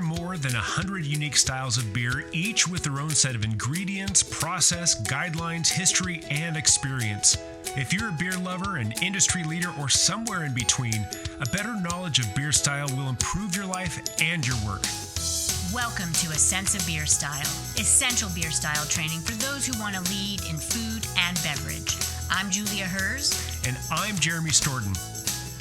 more than 100 unique styles of beer, each with their own set of ingredients, process, guidelines, history, and experience. If you're a beer lover, an industry leader, or somewhere in between, a better knowledge of beer style will improve your life and your work. Welcome to A Sense of Beer Style, essential beer style training for those who want to lead in food and beverage. I'm Julia Herz. And I'm Jeremy Storton.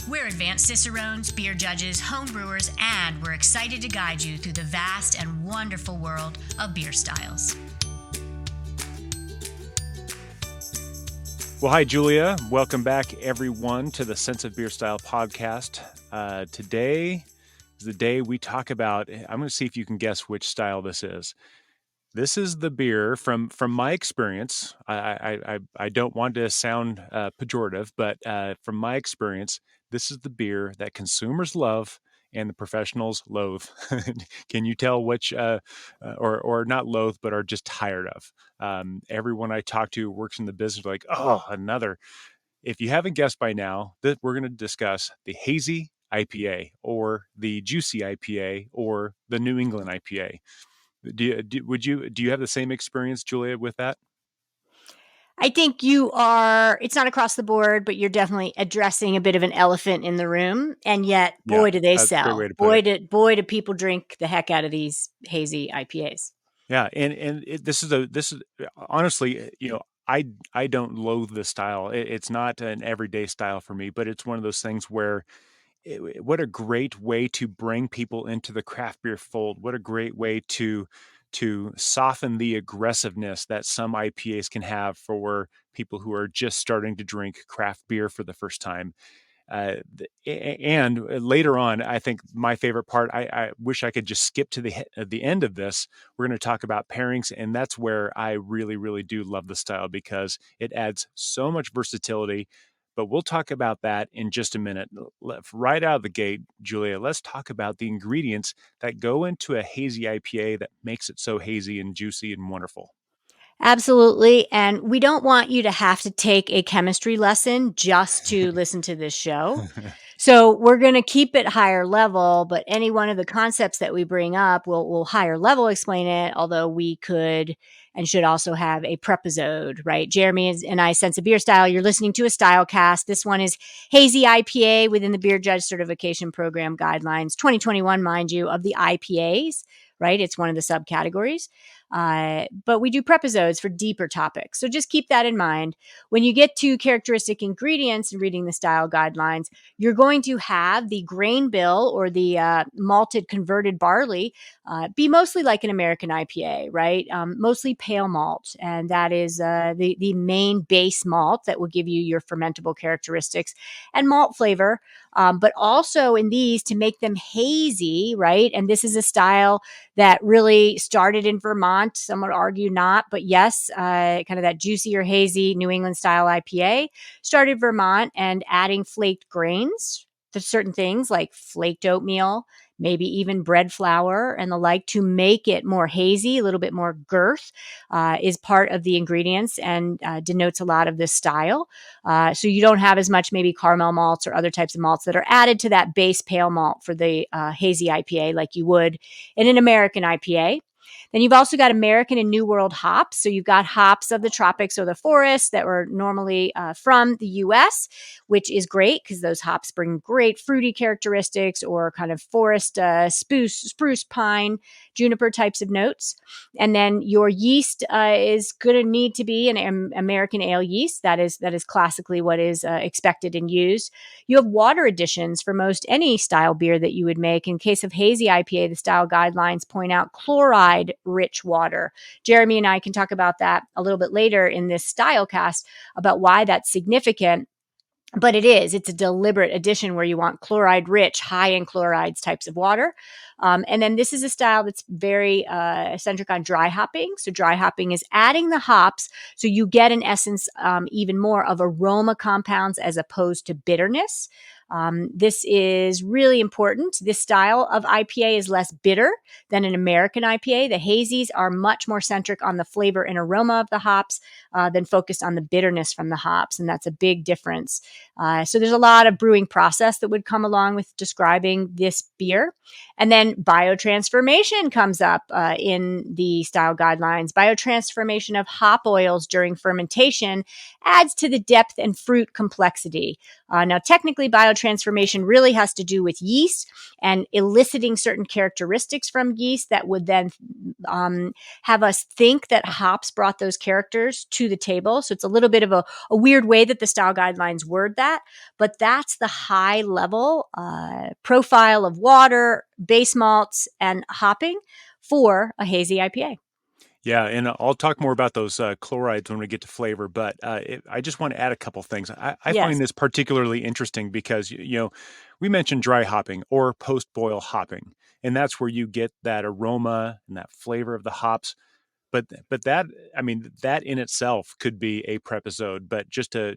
We're advanced Cicerones, beer judges, home brewers, and we're excited to guide you through the vast and wonderful world of beer styles. Well, hi, Julia. Welcome back, everyone, to the Sense of Beer Style podcast. Today is the day we talk about, I'm going to see if you can guess which style this is. This is the beer from my experience. I don't want to sound pejorative, but from my experience, this is the beer that consumers love and the professionals loathe. Can you tell which, or not loathe, but are just tired of? Everyone I talk to who works in the business, like, oh, another. If you haven't guessed by now, we're going to discuss the Hazy IPA or the Juicy IPA or the New England IPA. Do you have the same experience, Julia, with that? I think it's not across the board, but you're definitely addressing a bit of an elephant in the room. And yet, boy, do they sell. Boy, do people drink the heck out of these hazy IPAs. Yeah. And this is honestly, I don't loathe this style. It's not an everyday style for me, but it's one of those things where what a great way to bring people into the craft beer fold. What a great way to soften the aggressiveness that some IPAs can have for people who are just starting to drink craft beer for the first time. And later on, I think my favorite part, I wish I could just skip to the end of this. We're going to talk about pairings, and that's where I really, really do love the style because it adds so much versatility. But we'll talk about that in just a minute. Right out of the gate, Julia, let's talk about the ingredients that go into a hazy IPA that makes it so hazy and juicy and wonderful. Absolutely. And we don't want you to have to take a chemistry lesson just to listen to this show. So we're going to keep it higher level, but any one of the concepts that we bring up, we'll higher level explain it, although we could and should also have a prepisode, right? Jeremy and I, Sense of Beer Style, you're listening to a Stylecast. This one is Hazy IPA within the Beer Judge Certification Program Guidelines 2021, mind you, of the IPAs, right? It's one of the subcategories. But we do prepisodes for deeper topics. So just keep that in mind. When you get to characteristic ingredients and reading the style guidelines, you're going to have the grain bill or the malted converted barley be mostly like an American IPA, right? Mostly pale malt. And that is the main base malt that will give you your fermentable characteristics and malt flavor. But also in these to make them hazy, right? And this is a style that really started in Vermont. Some would argue not, but yes, kind of that juicy or hazy New England style IPA started Vermont and adding flaked grains to certain things like flaked oatmeal, maybe even bread flour and the like to make it more hazy, a little bit more girth is part of the ingredients and denotes a lot of this style. So you don't have as much maybe caramel malts or other types of malts that are added to that base pale malt for the hazy IPA like you would in an American IPA. Then you've also got American and New World hops. So you've got hops of the tropics or the forest that were normally from the U.S., which is great because those hops bring great fruity characteristics or kind of forest spruce, pine, juniper types of notes. And then your yeast is going to need to be an American ale yeast. That is classically what is expected and used. You have water additions for most any style beer that you would make. In case of hazy IPA, the style guidelines point out chloride-rich water. Jeremy and I can talk about that a little bit later in this Stylecast about why that's significant. But it's a deliberate addition where you want chloride-rich, high in chlorides types of water. And then this is a style that's very centric on dry hopping. So dry hopping is adding the hops so you get in essence even more of aroma compounds as opposed to bitterness. This is really important. This style of IPA is less bitter than an American IPA. The hazies are much more centric on the flavor and aroma of the hops than focused on the bitterness from the hops, and that's a big difference. So there's a lot of brewing process that would come along with describing this beer. And then biotransformation comes up in the style guidelines. Biotransformation of hop oils during fermentation adds to the depth and fruit complexity. Now, technically, biotransformation really has to do with yeast and eliciting certain characteristics from yeast that would then have us think that hops brought those characters to the table. So it's a little bit of a weird way that the style guidelines word that, but that's the high level profile of water, base malts, and hopping for a hazy IPA. Yeah, and I'll talk more about those chlorides when we get to flavor, but I just want to add a couple things. I Yes. find this particularly interesting because, we mentioned dry hopping or post-boil hopping, and that's where you get that aroma and that flavor of the hops. But that, I mean, that in itself could be a prep episode. But just to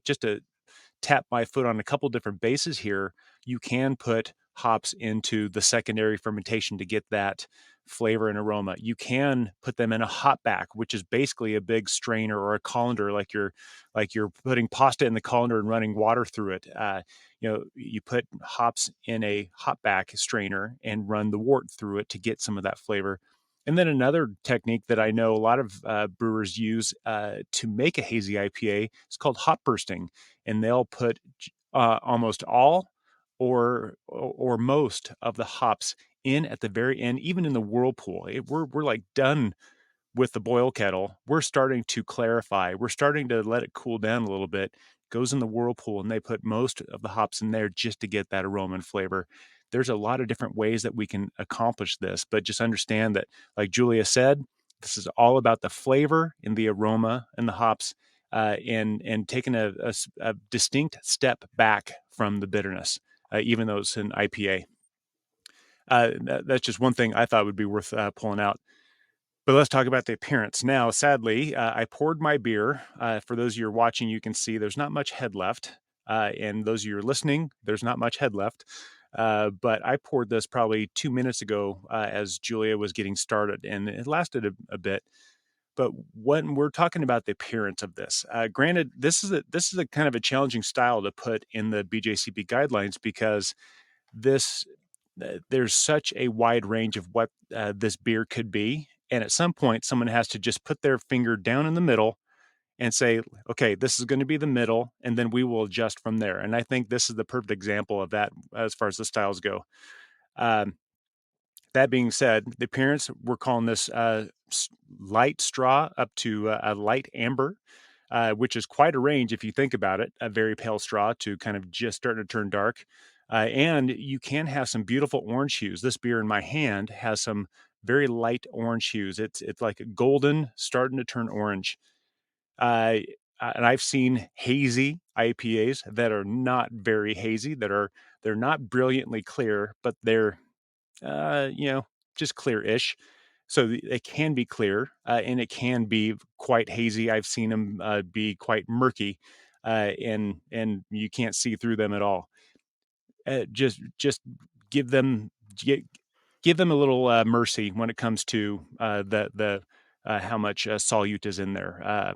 tap my foot on a couple different bases here, you can put hops into the secondary fermentation to get that flavor and aroma. You can put them in a hop back, which is basically a big strainer or a colander, like you're putting pasta in the colander and running water through it. You put hops in a hop back strainer and run the wort through it to get some of that flavor. And then another technique that I know a lot of brewers use to make a hazy IPA is called hop bursting, and they'll put almost all or most of the hops in at the very end, even in the whirlpool. We're like done with the boil kettle. We're starting to clarify. We're starting to let it cool down a little bit. Goes in the whirlpool, and they put most of the hops in there just to get that aroma and flavor. There's a lot of different ways that we can accomplish this, but just understand that, like Julia said, this is all about the flavor and the aroma and the hops, and taking a distinct step back from the bitterness, even though it's an IPA. That's just one thing I thought would be worth pulling out. But let's talk about the appearance. Now, sadly, I poured my beer. For those of you who are watching, you can see there's not much head left. And those of you who are listening, there's not much head left. But I poured this probably 2 minutes ago as Julia was getting started, and it lasted a bit. But when we're talking about the appearance of this, granted, this is a kind of a challenging style to put in the BJCP guidelines because there's such a wide range of what this beer could be. And at some point, someone has to just put their finger down in the middle and say, okay, this is going to be the middle, and then we will adjust from there. And I think this is the perfect example of that as far as the styles go. That being said, the appearance, we're calling this light straw up to a light amber, which is quite a range if you think about it. A very pale straw to kind of just starting to turn dark. And you can have some beautiful orange hues. This beer in my hand has some very light orange hues. It's like a golden starting to turn orange. And I've seen hazy IPAs that are not very hazy, they're not brilliantly clear, but they're just clear-ish. So it can be clear, and it can be quite hazy. I've seen them be quite murky, and you can't see through them at all. Just give them give them a little mercy when it comes to the how much solute is in there.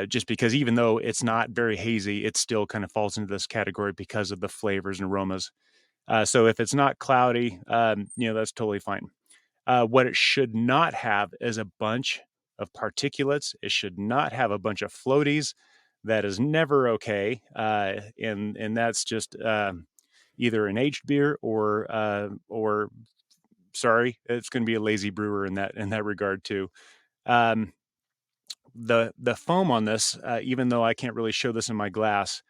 Just because even though it's not very hazy, it still kind of falls into this category because of the flavors and aromas. So if it's not cloudy, that's totally fine. What it should not have is a bunch of particulates. It should not have a bunch of floaties. That is never okay. And that's just either an aged beer or sorry, it's going to be a lazy brewer in that regard too. The foam on this, even though I can't really show this in my glass,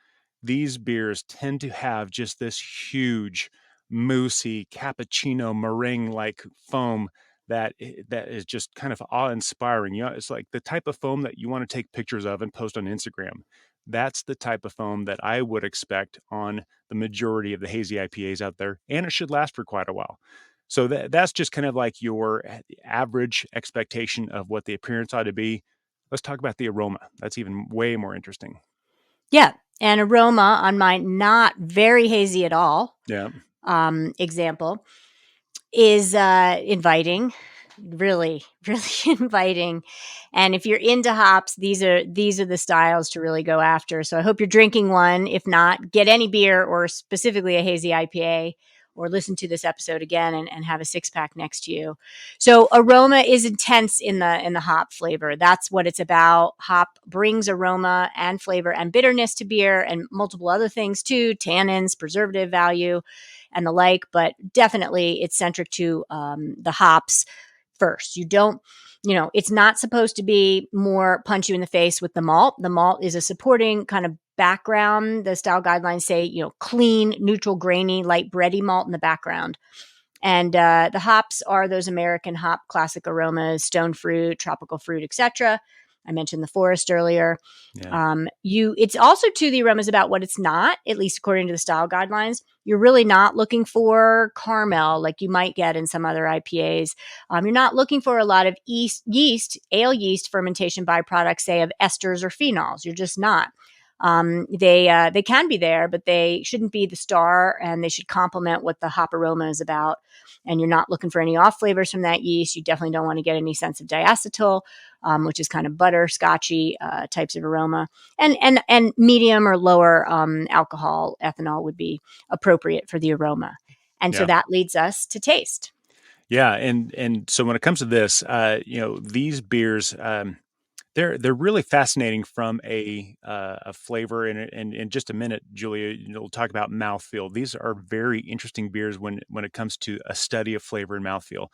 these beers tend to have just this huge, moussey cappuccino meringue like foam that is just kind of awe-inspiring. It's like the type of foam that you want to take pictures of and post on Instagram. That's the type of foam that I would expect on the majority of the hazy IPAs out there, and it should last for quite a while. So that's just kind of like your average expectation of what the appearance ought to be. Let's talk about the aroma. That's even way more interesting. Yeah, and aroma on my not very hazy at all Yeah. example is inviting, really, really inviting. And if you're into hops, these are the styles to really go after. So I hope you're drinking one. If not, get any beer or specifically a hazy IPA, or listen to this episode again and have a 6-pack next to you. So aroma is intense in the hop flavor. That's what it's about. Hop brings aroma and flavor and bitterness to beer and multiple other things too, tannins, preservative value, and the like. But definitely it's centric to the hops first. You don't, it's not supposed to be more punch you in the face with the malt. The malt is a supporting kind of background. The style guidelines say, clean, neutral, grainy, light bready malt in the background. And the hops are those American hop classic aromas, stone fruit, tropical fruit, etc. I mentioned the forest earlier. Yeah. It's also to the aromas about what it's not, at least according to the style guidelines. You're really not looking for caramel like you might get in some other IPAs. You're not looking for a lot of ale yeast fermentation byproducts, say of esters or phenols. You're just not. They can be there, but they shouldn't be the star, and they should complement what the hop aroma is about. And you're not looking for any off flavors from that yeast. You definitely don't want to get any sense of diacetyl, which is kind of butterscotchy types of aroma. And medium or lower alcohol ethanol would be appropriate for the aroma. And so Yeah. that leads us to taste. Yeah. And so when it comes to this, these beers, they're really fascinating from a flavor. And in just a minute, Julia, we'll talk about mouthfeel. These are very interesting beers when it comes to a study of flavor and mouthfeel.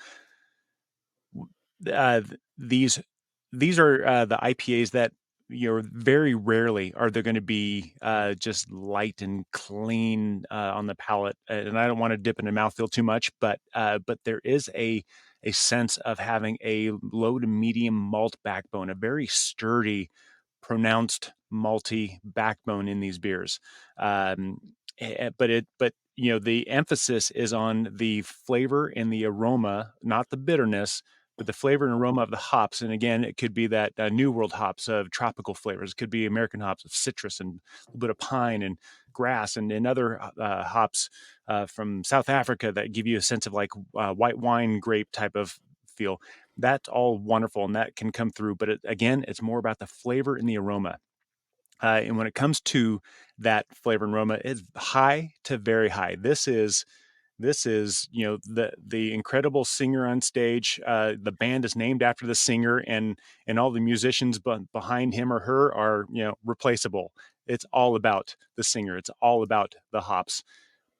Uh, these are the IPAs that very rarely are they going to be just light and clean on the palate. And I don't want to dip into mouthfeel too much, but there is a sense of having a low to medium malt backbone, a very sturdy, pronounced malty backbone in these beers. But the emphasis is on the flavor and the aroma, not the bitterness, but the flavor and aroma of the hops. And again, it could be that New World hops of tropical flavors. It could be American hops of citrus and a little bit of pine and grass and other hops from South Africa that give you a sense of like white wine grape type of feel. That's all wonderful, and that can come through. But again, it's more about the flavor and the aroma. And when it comes to that flavor and aroma, it's high to very high. This is the incredible singer on stage. The band is named after the singer, and all the musicians behind him or her are replaceable. It's all about the singer. It's all about the hops.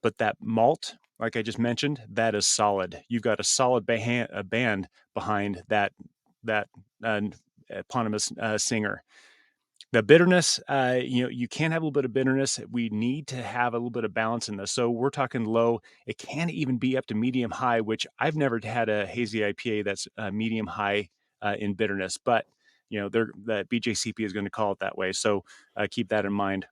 But that malt, like I just mentioned, that is solid. You've got a solid band behind that eponymous singer. The bitterness, you can have a little bit of bitterness. We need to have a little bit of balance in this. So we're talking low. It can even be up to medium high, which I've never had a hazy IPA that's medium high in bitterness. But the BJCP is going to call it that way. So keep that in mind.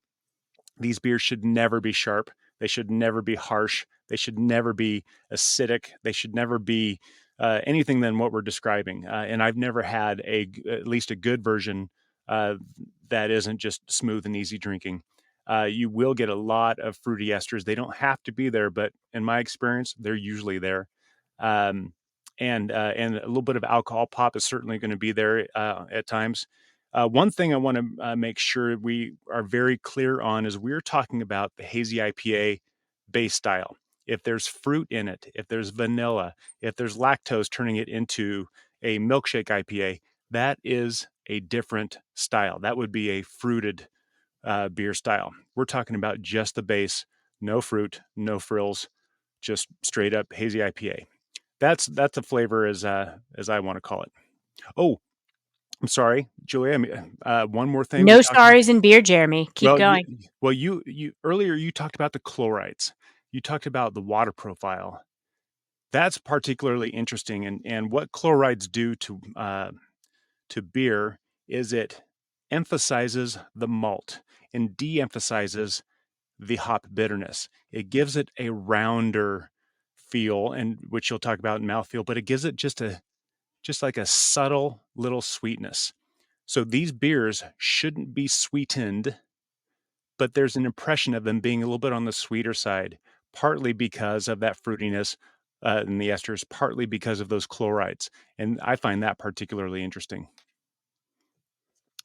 These beers should never be sharp. They should never be harsh. They should never be acidic. They should never be anything than what we're describing. And I've never had at least a good version that isn't just smooth and easy drinking. You will get a lot of fruity esters. They don't have to be there, but in my experience, they're usually there. And a little bit of alcohol pop is certainly going to be there at times. One thing I want to make sure we are very clear on is we're talking about the hazy IPA base style. If there's fruit in it, if there's vanilla, if there's lactose turning it into a milkshake IPA, that is a different style. That would be a fruited beer style. We're talking about just the base, no fruit, no frills, just straight up hazy IPA. That's a flavor as I want to call it. Oh, I'm sorry, Julia. One more thing. No sorries in beer, Jeremy. Keep going. You earlier you talked about the chlorides. You talked about the water profile. That's particularly interesting. And what chlorides do to beer is it emphasizes the malt and de-emphasizes the hop bitterness. It gives it a rounder feel, and which you'll talk about in mouthfeel, but it gives it just like a subtle little sweetness. So these beers shouldn't be sweetened but there's an impression of them being a little bit on the sweeter side, partly because of that fruitiness in the esters, partly because of those chlorides. And I find that particularly interesting.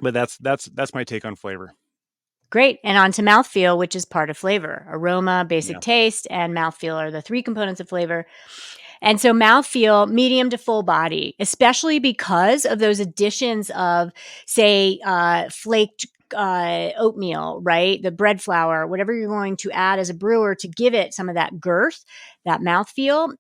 But that's my take on flavor. Great. And on to mouthfeel, which is part of flavor. Aroma, basic Yeah. taste, and mouthfeel are the three components of flavor. And so mouthfeel, medium to full body, especially because of those additions of, say, flaked oatmeal, right? The bread flour, whatever you're going to add as a brewer to give it some of that girth, that mouthfeel.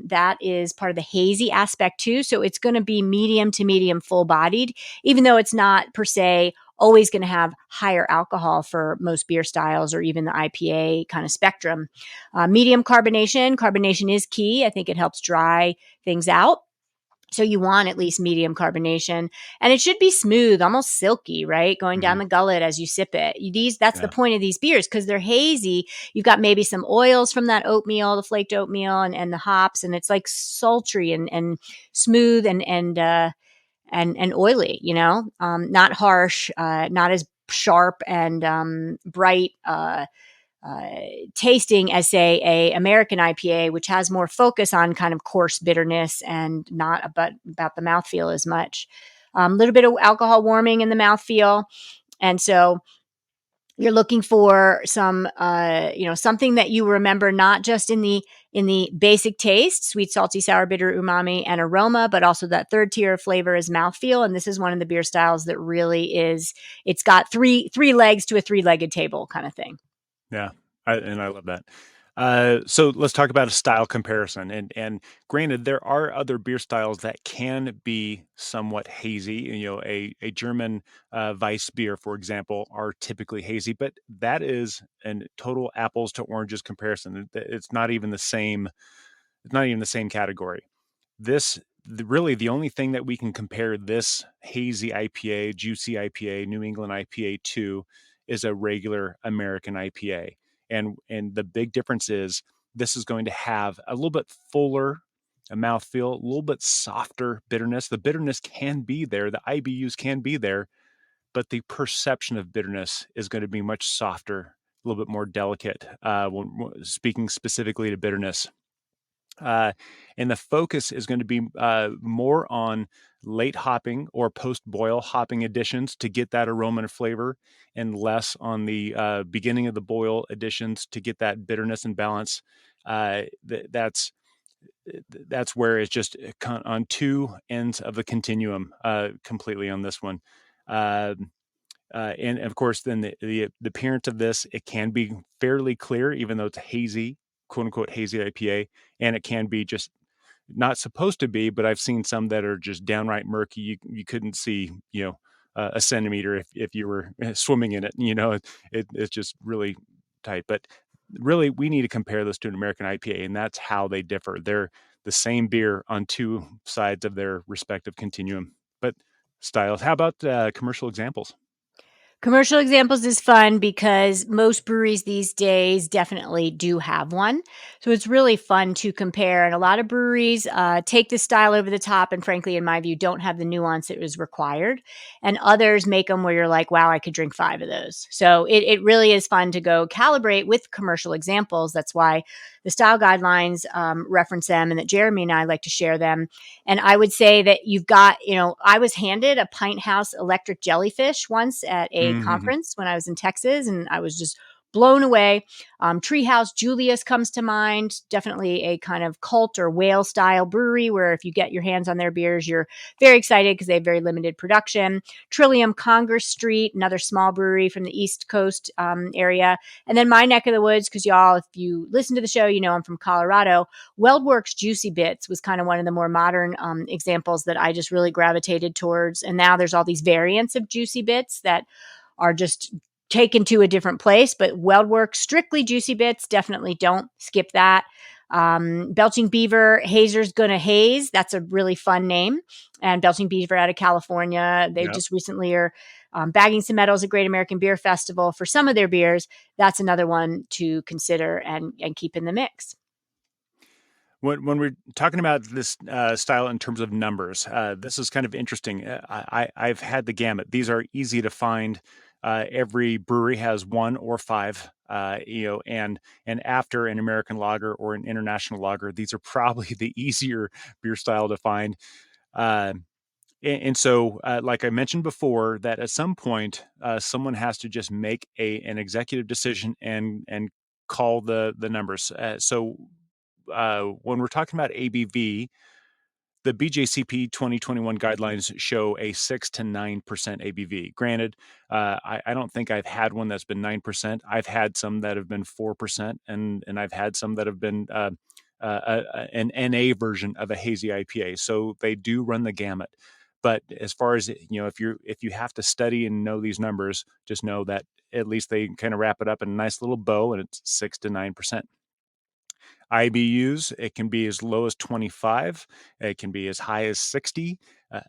That is part of the hazy aspect too. So it's going to be medium to medium full bodied, even though it's not per se always going to have higher alcohol for most beer styles or even the IPA kind of spectrum. Medium carbonation. Carbonation is key. I think it helps dry things out. So you want at least medium carbonation, and it should be smooth, almost silky, right? Going down the gullet as you sip it. That's the point of these beers because they're hazy. You've got maybe some oils from that oatmeal, the flaked oatmeal and the hops, and it's like sultry and smooth and oily, not harsh, not as sharp and bright tasting as say a American IPA, which has more focus on kind of coarse bitterness and not about the mouthfeel as much. A little bit of alcohol warming in the mouthfeel, and so you're looking for some, something that you remember not just in the basic taste, sweet, salty, sour, bitter, umami, and aroma, but also that third tier of flavor is mouthfeel. And this is one of the beer styles that really it's got three legs to a three-legged table kind of thing. Yeah, I love that. So let's talk about a style comparison. And granted, there are other beer styles that can be somewhat hazy. A German Weiss beer, for example, are typically hazy, but that is a total apples to oranges comparison. It's not even the same. It's not even the same category. Really the only thing that we can compare this hazy IPA, juicy IPA, New England IPA to is a regular American IPA. And the big difference is this is going to have a little bit fuller a mouthfeel, a little bit softer bitterness. The bitterness can be there, the IBUs can be there, but the perception of bitterness is going to be much softer, a little bit more delicate when speaking specifically to bitterness. And the focus is going to be more on late hopping or post-boil hopping additions to get that aroma and flavor, and less on the beginning of the boil additions to get that bitterness and balance. That's where it's just on two ends of the continuum completely on this one. And of course, then the appearance of this, it can be fairly clear, even though it's hazy, quote unquote hazy IPA, and it can be just not supposed to be. But I've seen some that are just downright murky. You couldn't see, a centimeter if you were swimming in it. It's just really tight. But really, we need to compare this to an American IPA, and that's how they differ. They're the same beer on two sides of their respective continuum, but styles. How about commercial examples? Commercial examples is fun because most breweries these days definitely do have one. So it's really fun to compare. And a lot of breweries take this style over the top and, frankly, in my view, don't have the nuance that is required. And others make them where you're like, wow, I could drink 5 of those. So it really is fun to go calibrate with commercial examples. That's why the style guidelines reference them and that Jeremy and I like to share them. And I would say that you've got, I was handed a Pint House electric jellyfish once at a conference when I was in Texas, and I was just blown away. Treehouse Julius comes to mind. Definitely a kind of cult or whale style brewery where if you get your hands on their beers, you're very excited because they have very limited production. Trillium Congress Street, another small brewery from the East Coast area. And then my neck of the woods, because y'all, if you listen to the show, I'm from Colorado. WeldWorks Juicy Bits was kind of one of the more modern examples that I just really gravitated towards. And now there's all these variants of Juicy Bits that are just taken to a different place, but WeldWorks strictly Juicy Bits, definitely don't skip that. Belching Beaver, Hazer's Gonna Haze. That's a really fun name. And Belching Beaver out of California. They just recently are bagging some medals at Great American Beer Festival for some of their beers. That's another one to consider and keep in the mix. When we're talking about this style in terms of numbers, this is kind of interesting. I've had the gamut. These are easy to find Every brewery has 1 or 5, and after an American lager or an international lager, these are probably the easier beer style to find. Uh, and so, like I mentioned before, that at some point, someone has to just make an executive decision and call the numbers. When we're talking about ABV, the BJCP 2021 guidelines show a 6 to 9% ABV. Granted, I don't think I've had one that's been 9%. I've had some that have been 4%, and I've had some that have been an NA version of a hazy IPA. So they do run the gamut. But as far as if you have to study and know these numbers, just know that at least they kind of wrap it up in a nice little bow, and it's 6 to 9%. IBUs, it can be as low as 25. It can be as high as 60.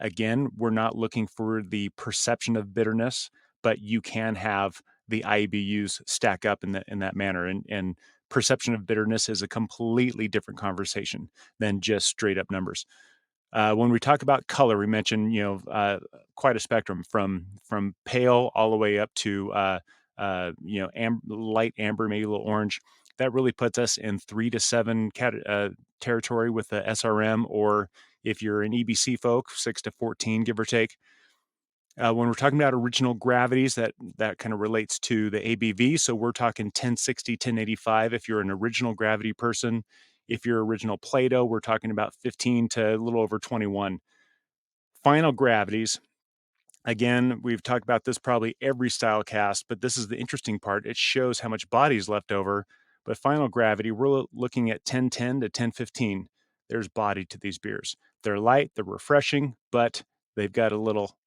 Again, we're not looking for the perception of bitterness, but you can have the IBUs stack up in that manner. And perception of bitterness is a completely different conversation than just straight up numbers. When we talk about color, we mentioned quite a spectrum from pale all the way up to light amber, maybe a little orange. That really puts us in 3 to 7 territory with the SRM, or if you're an EBC folk, 6 to 14, give or take. When we're talking about original gravities, that kind of relates to the ABV. So we're talking 1060, 1085 if you're an original gravity person. If you're original Plato, we're talking about 15 to a little over 21. Final gravities. Again, we've talked about this probably every Stylecast, but this is the interesting part. It shows how much body is left over. But final gravity, we're looking at 1010 to 1015. There's body to these beers. They're light, they're refreshing, but they've got a little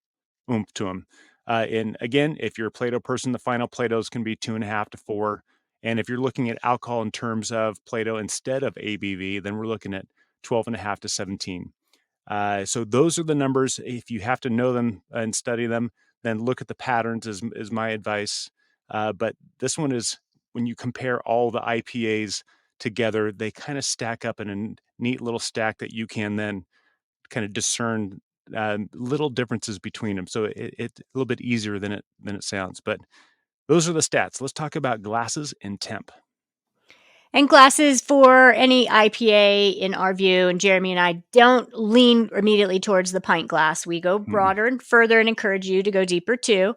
oomph to them. And again, if you're a Plato person, the final Platos can be 2.5 to 4. And if you're looking at alcohol in terms of Plato instead of ABV, then we're looking at 12.5 to 17. So those are the numbers. If you have to know them and study them, then look at the patterns is my advice. But this one is, when you compare all the IPAs together, they kind of stack up in a neat little stack that you can then kind of discern little differences between them. So it's a little bit easier than it sounds. But those are the stats. Let's talk about glasses and temp. And glasses for any IPA, in our view, and Jeremy and I don't lean immediately towards the pint glass. We go broader and further and encourage you to go deeper too.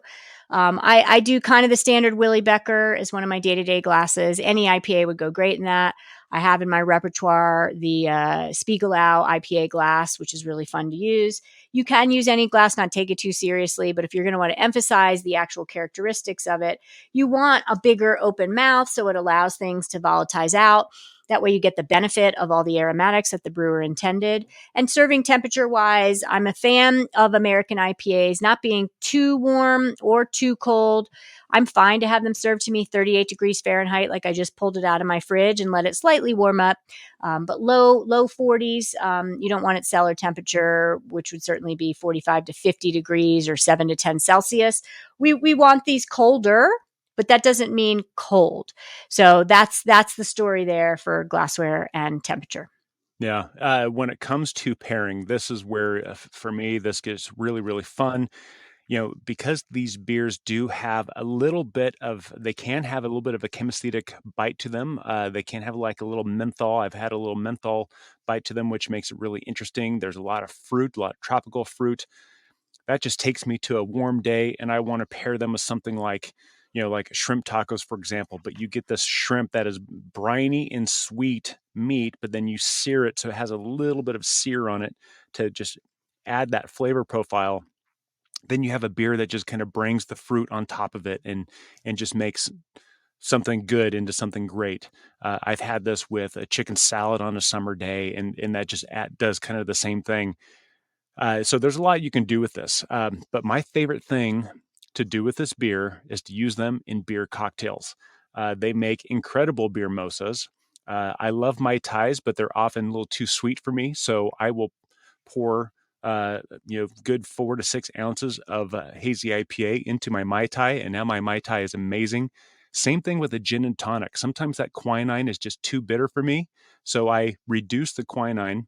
I do kind of the standard Willie Becker as one of my day-to-day glasses. Any IPA would go great in that. I have in my repertoire the Spiegelau IPA glass, which is really fun to use. You can use any glass, not take it too seriously, but if you're going to want to emphasize the actual characteristics of it, you want a bigger open mouth so it allows things to volatilize out. That way you get the benefit of all the aromatics that the brewer intended. And serving temperature wise, I'm a fan of American IPAs not being too warm or too cold. I'm fine to have them served to me 38 degrees Fahrenheit, like I just pulled it out of my fridge and let it slightly warm up. But low 40s, you don't want it cellar temperature, which would certainly be 45 to 50 degrees or 7 to 10 Celsius. We want these colder, but that doesn't mean cold. So that's the story there for glassware and temperature. Yeah. When it comes to pairing, this is where, for me, this gets really, really fun. Because these beers do have they can have a little bit of a chemisthetic bite to them. They can have like a little menthol. I've had a little menthol bite to them, which makes it really interesting. There's a lot of fruit, a lot of tropical fruit. That just takes me to a warm day, and I want to pair them with something like, like shrimp tacos, for example. But you get this shrimp that is briny and sweet meat, but then you sear it so it has a little bit of sear on it to just add that flavor profile. Then you have a beer that just kind of brings the fruit on top of it and just makes something good into something great. I've had this with a chicken salad on a summer day, and that just does kind of the same thing. So there's a lot you can do with this. But my favorite thing to do with this beer is to use them in beer cocktails. They make incredible beer mimosas. I love Mai Tais, but they're often a little too sweet for me. So I will pour good 4 to 6 ounces of hazy IPA into my Mai Tai, and now my Mai Tai is amazing. Same thing with a gin and tonic. Sometimes that quinine is just too bitter for me, so I reduce the quinine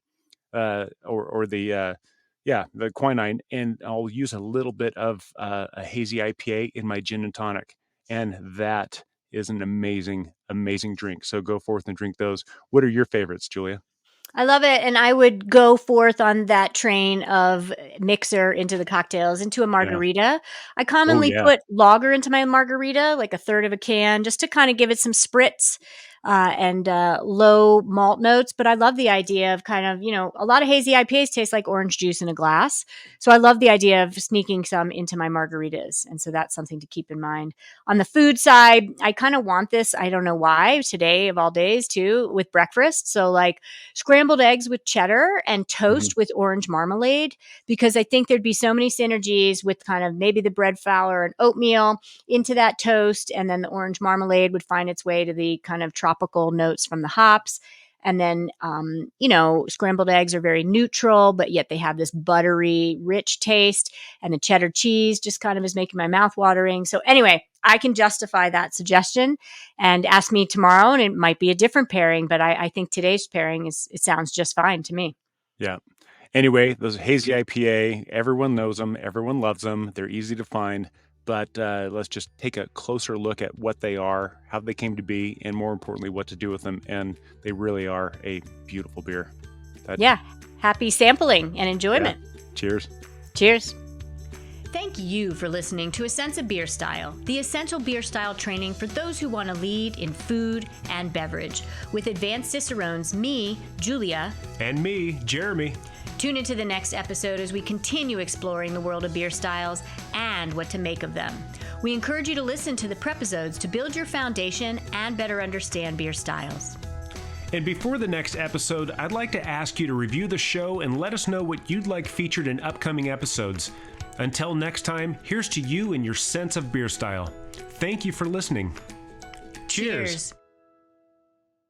or the Yeah, the quinine, and I'll use a little bit of a hazy IPA in my gin and tonic, and that is an amazing, amazing drink. So go forth and drink those. What are your favorites, Julia? I love it, and I would go forth on that train of mixer into the cocktails, into a Yeah. margarita. I Oh, commonly yeah. put lager into my margarita, like a third of a can, just to kind of give it some spritz and low malt notes. But I love the idea of kind of, a lot of hazy IPAs taste like orange juice in a glass. So I love the idea of sneaking some into my margaritas. And so that's something to keep in mind. On the food side, I kind of want this, I don't know why, today of all days too, with breakfast. So like scrambled eggs with cheddar and Mhm. toast with orange marmalade, because I think there'd be so many synergies with kind of maybe the bread flour and oatmeal into that toast. And then the orange marmalade would find its way to the kind of tropical notes from the hops. And then, scrambled eggs are very neutral, but yet they have this buttery, rich taste. And the cheddar cheese just kind of is making my mouth watering. So, anyway, I can justify that suggestion and ask me tomorrow, and it might be a different pairing, but I think today's pairing it sounds just fine to me. Yeah. Anyway, those hazy IPA, everyone knows them, everyone loves them. They're easy to find, but let's just take a closer look at what they are, how they came to be, and more importantly, what to do with them. And they really are a beautiful beer. Yeah. Happy sampling and Yeah. enjoyment. Cheers. Cheers. Thank you for listening to A Sense of Beer Style, the essential beer style training for those who want to lead in food and beverage. With advanced Cicerones, me, Julia, And me, Jeremy. tune into the next episode as we continue exploring the world of beer styles and what to make of them. We encourage you to listen to the prepisodes to build your foundation and better understand beer styles. And before the next episode, I'd like to ask you to review the show and let us know what you'd like featured in upcoming episodes. Until next time, here's to you and your sense of beer style. Thank you for listening. Cheers.